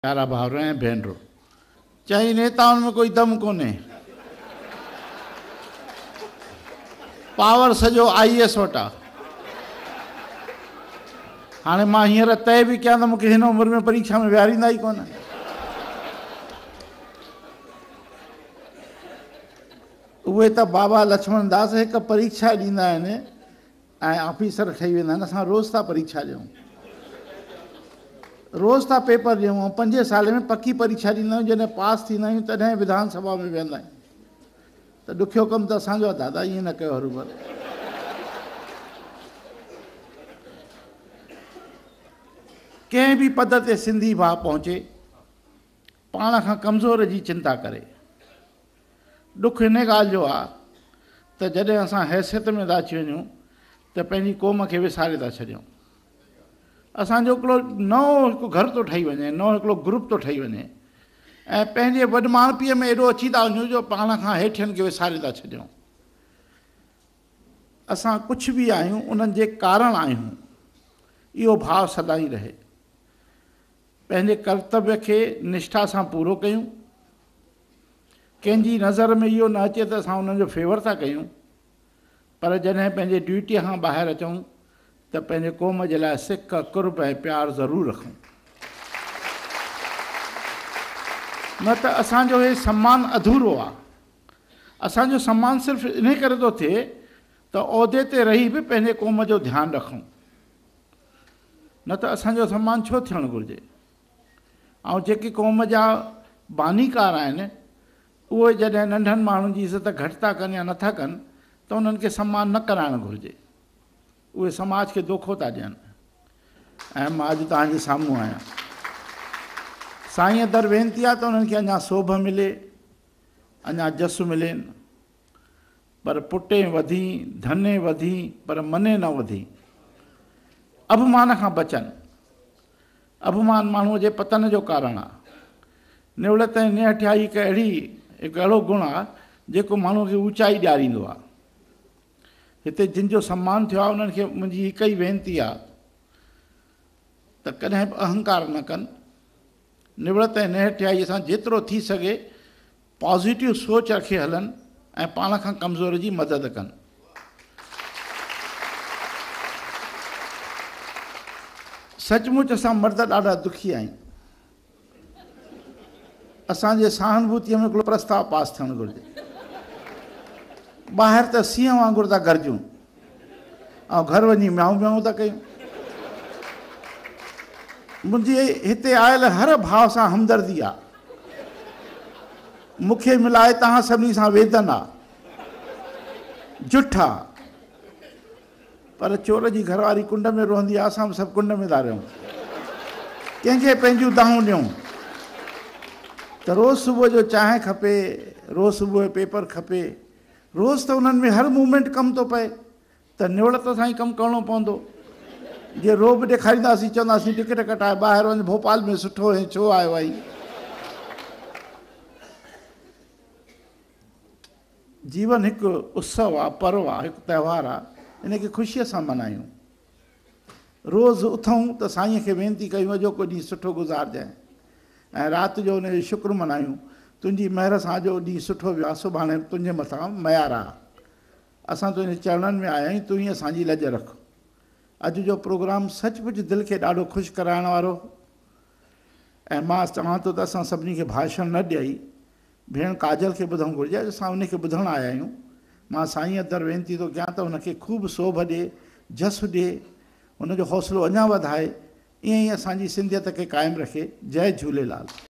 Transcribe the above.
प्यारा भावर ऐं भेनरो, चई नेताउनि में कोई दम कोन्हे। पावर सॼो IAS वटि आहे। हाणे मां हींअर तय बि कयां त मूंखे हिन उमिरि में परीक्षा में विहारींदा ई कोन। उहे त बाबा लक्ष्मण दास हिकु परीक्षा ॾींदा आहिनि ऐं ऑफिसर ठही वेंदा आहिनि। असां रोज़ था परीक्षा ॾियूं, रोज़ था पेपर ॾियूं ऐं 5 साल में पकी परीक्षा ॾींदा आहियूं। जॾहिं पास थींदा आहियूं तॾहिं विधानसभा में वेंदा आहियूं। त ॾुखियो कमु त असांजो आहे दादा, ईअं न कयो हरूभर। कंहिं बि पद ते सिंधी भाउ पहुचे, पाण खां कमज़ोर जी चिंता करे। ॾुख हिन ॻाल्हि जो आहे त जॾहिं असां हैसियत में था अची वञूं त पंहिंजी क़ौम खे विसारे था छॾियूं। असांजो हिकिड़ो नओं हिकु घर थो ठही वञे, नओं हिकिड़ो ग्रुप थो ठही वञे ऐं पंहिंजे वॾमाणपीअ में एॾो अची था वञूं जो पाण खां हेठियनि खे विसारे था छॾियूं। असां कुझु बि आहियूं, उन्हनि जे कारण आहियूं। इहो भाव सदाईं रहे। पंहिंजे कर्तव्य खे निष्ठा सां पूरो कयूं। कंहिंजी नज़र में इहो न अचे त असां उन्हनि जो फेवर था कयूं, पर जॾहिं पंहिंजे ड्यूटीअ खां ॿाहिरि अचूं त पंहिंजे क़ौम जे लाइ सिक, कुर्ब ऐं प्यारु ज़रूरु रखूं। न त असांजो हे सम्मान अधूरो आहे। असांजो सम्मान सिर्फ़ु इन करे थो थिए त उहिदे ते रही बि पंहिंजे क़ौम जो ध्यानु रखूं। न त असांजो सम्मान छो थियणु घुरिजे। ऐं जेके क़ौम जा बानीकार आहिनि उहे जॾहिं नंढनि माण्हुनि जी इज़त घटि था कनि या नथा कनि त उन्हनि खे सम्मान न कराइणु घुरिजे। उहे समाज खे धोखो था ॾियनि। ऐं मां अॼु तव्हांजे साम्हूं आहियां। साईं दर वेनिती आहे त उन्हनि खे अञा सोभ मिले, अञा जसु मिलेनि, पर पुटे वधी, धने वधी, पर मने न वधी। अभिमान खां बचनि। अभिमान माण्हूअ जे पतन जो कारण आहे। निवड़त ऐं निहठियाई हिकु अहिड़ो गुण आहे जेको माण्हूअ खे ऊचाई ॾियारींदो आहे। हिते जिन जो सम्मान थियो आहे उन्हनि खे मुंहिंजी हिकु ई वेनिती आहे त कॾहिं बि अहंकार न कनि। निवड़त ऐं निहठियाईअ सां जेतिरो थी सघे पॉज़िटिव सोच रखे हलनि ऐं पाण खां कमज़ोर जी मदद कनि। सचमुच असां मर्द ॾाढा दुखी आहियूं। असांजे सहानुभूतीअ में हिकिड़ो प्रस्ताव पास थियणु घुरिजे। ॿाहिरि त सींहं वांगुरु था गरजूं ऐं घर वञी म्याऊं म्याऊं था कयूं। मुंहिंजे हिते आयल हर भाव सां हमदर्दी आहे। मूंखे मिलाए तव्हां सभिनी सां वेदन आहे, जुठ आहे। पर चोर जी घरवारी कुंड में रहंदी आहे, असां सभु कुंड में था रहूं। कंहिंखे पंहिंजूं दाहूं ॾियूं त रोज़ु सुबुह जो चांहि खपे, रोज़ु सुबुह जो पेपर खपे। रोज़ त उन्हनि में हर मूवमेंट कमु थो पए त निवड़त सां ई कमु करिणो पवंदो। जे रोब ॾेखारींदासीं, चवंदासीं टिकट कटाए ॿाहिरि वञ, भोपाल में सुठो ऐं छो आयो आई। जीवन हिकु उत्सव आहे, पर्व आहे, हिकु त्योहार आहे। इनखे ख़ुशीअ सां मल्हायूं। रोज़ु उथूं त साईंअ खे वेनिती कयूं अॼो को ॾींहुं सुठो गुज़ारजांइ ऐं राति जो उनजो शुक्र मल्हायूं। तुंहिंजी महिर सां अॼो ॾींहुं सुठो वियो आहे, सुभाणे तुंहिंजे मथां मयार आहे। असां तुंहिंजे चरणनि में आया आहियूं, तूं ई असांजी लॼ रख। अॼु जो प्रोग्राम सचमुच दिलि खे ॾाढो ख़ुशि कराइण वारो। ऐं मां चवां थो त असां सभिनी खे भाषण न ॾेई भेण काजल खे ॿुधणु घुरिजे। असां उनखे ॿुधणु आया आहियूं। मां साईं दर वेनिती थो कयां त उनखे ख़ूब सोभ ॾिए, जसु ॾिए, उनजो हौसलो अञा वधाए। ईअं ई असांजी सिंधियत खे क़ाइमु रखे। जय झूलेलाल।